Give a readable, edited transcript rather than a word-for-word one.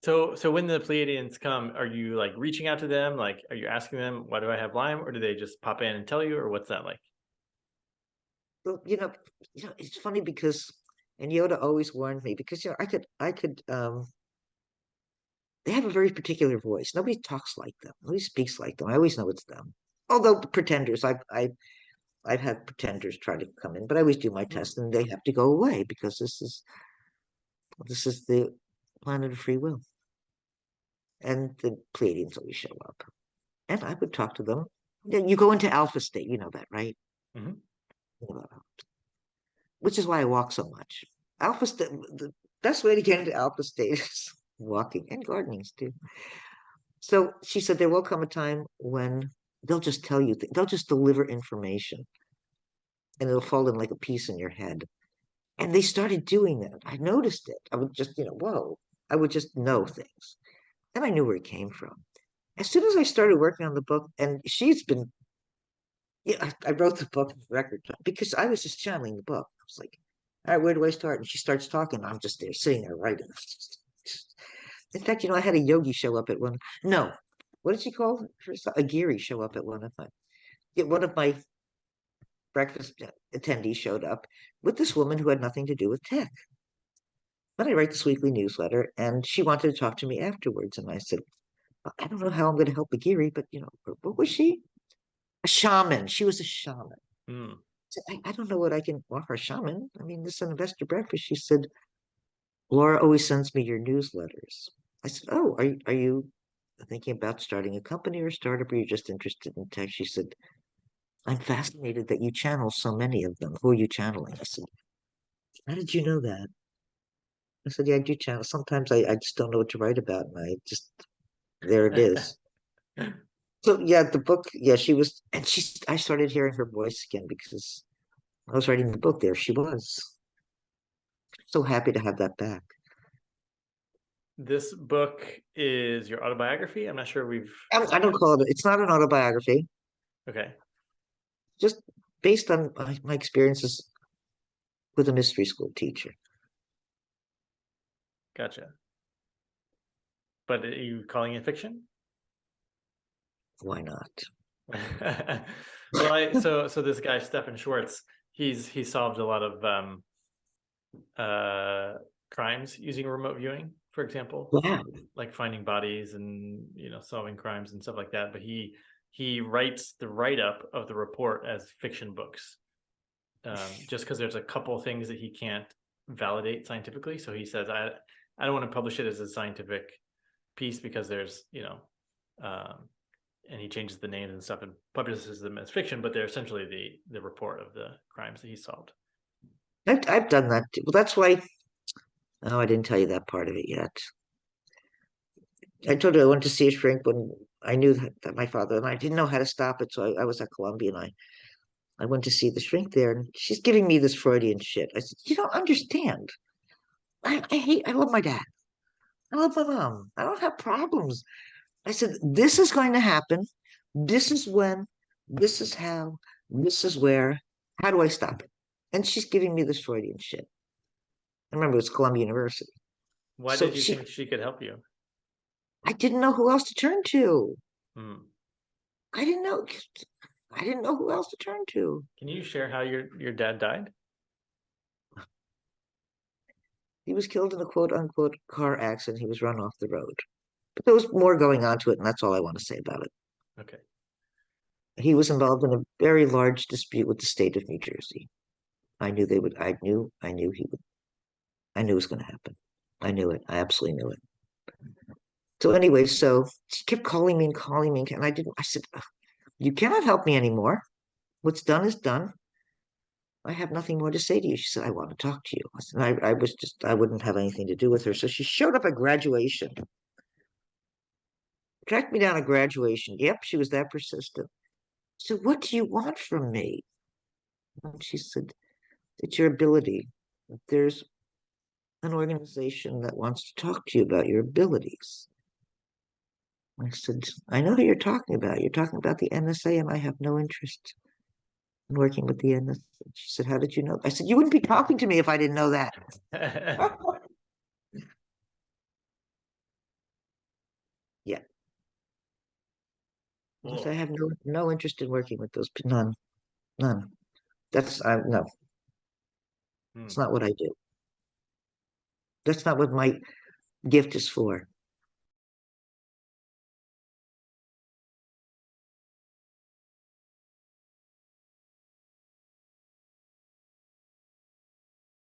So when the Pleiadians come, are you like reaching out to them? Like, are you asking them, why do I have Lyme? Or do they just pop in and tell you, or what's that like? Well, it's funny because, and Yoda always warned me because they have a very particular voice. Nobody talks like them. Nobody speaks like them. I always know it's them. Although pretenders, I've had pretenders try to come in, but I always do my Hmm. test and they have to go away because this is the planet of free will. And the Pleiadians always show up. And I would talk to them. Yeah, you go into alpha state, you know that, right? Hmm. You know that, which is why I walk so much. Alpha state, the best way to get into alpha state is walking and gardening too. So she said there will come a time when they'll just tell you, they'll just deliver information and it'll fall in like a piece in your head. And they started doing that. I noticed it. I would just, whoa, I would just know things. And I knew where it came from. As soon as I started working on the book, and she's been, yeah, I wrote the book in record time because I was just channeling the book. I was like, all right, where do I start? And she starts talking. I'm just there sitting there writing. In fact, I had a yogi show up at one. No, what did she call herself? A Giri show up at one of my. Yeah, one of my breakfast attendees showed up with this woman who had nothing to do with tech. But I write this weekly newsletter, and she wanted to talk to me afterwards. And I said, I don't know how I'm going to help a Giri, but what was she? A shaman. She was a shaman. Hmm. I said, I don't know what I can offer a shaman. I mean, this is an investor breakfast. She said, Laura always sends me your newsletters. I said, oh, are you thinking about starting a company or a startup, or you're just interested in tech? She said, I'm fascinated that you channel so many of them. Who are you channeling? I said, how did you know that? I said, yeah, I do channel. Sometimes I just don't know what to write about, and there it is. So yeah, the book, yeah, she was, and I started hearing her voice again because I was writing the book. There she was. So happy to have that back. This book is your autobiography. I'm not sure we've. I don't call it. It's not an autobiography. Okay, Just based on my experiences with a mystery school teacher. gotcha. But are you calling it fiction? Why not? Well, so this guy Stefan Schwartz, he solved a lot of uh, crimes using remote viewing, for example, Wow. like finding bodies and solving crimes and stuff like that. But he writes the write up of the report as fiction books, just because there's a couple things that he can't validate scientifically. So he says, I don't want to publish it as a scientific piece because there's um, and he changes the names and stuff and publishes them as fiction, but they're essentially the report of the crimes that he solved. I've done that too. Well, that's why. Oh, I didn't tell you that part of it yet. I told you I went to see a shrink when I knew that my father and I didn't know how to stop it. So I was at Columbia and I went to see the shrink there, and she's giving me this Freudian shit. I said, you don't understand. I love my dad. I love my mom. I don't have problems. I said, this is going to happen. This is when, this is how, this is where. How do I stop it? And she's giving me this Freudian shit. I remember it was Columbia University. Why So did you think she could help you? I didn't know who else to turn to. Hmm. I didn't know, I didn't know who else to turn to. Can you share how your dad died? He was killed in a quote unquote car accident. He was run off the road. But there was more going on to it, and that's all I want to say about it. Okay. He was involved in a very large dispute with the state of New Jersey. I knew they would, I knew he would, I knew it was going to happen. I knew it. I absolutely knew it. So anyway, so she kept calling me and calling me, and I said, you cannot help me anymore. What's done is done. I have nothing more to say to you. She said, I want to talk to you. I said, I was just, I wouldn't have anything to do with her. So she showed up at graduation, tracked me down at graduation. Yep, she was that persistent. So what do you want from me? And she said, it's your ability. There's an organization that wants to talk to you about your abilities. I said, I know who you're talking about. You're talking about the NSA, and I have no interest in working with the NSA. She said, how did you know? I said, you wouldn't be talking to me if I didn't know that. Yeah. Because I Cool. have no interest in working with those none. None. That's no, Hmm. it's not what I do. That's not what my gift is for.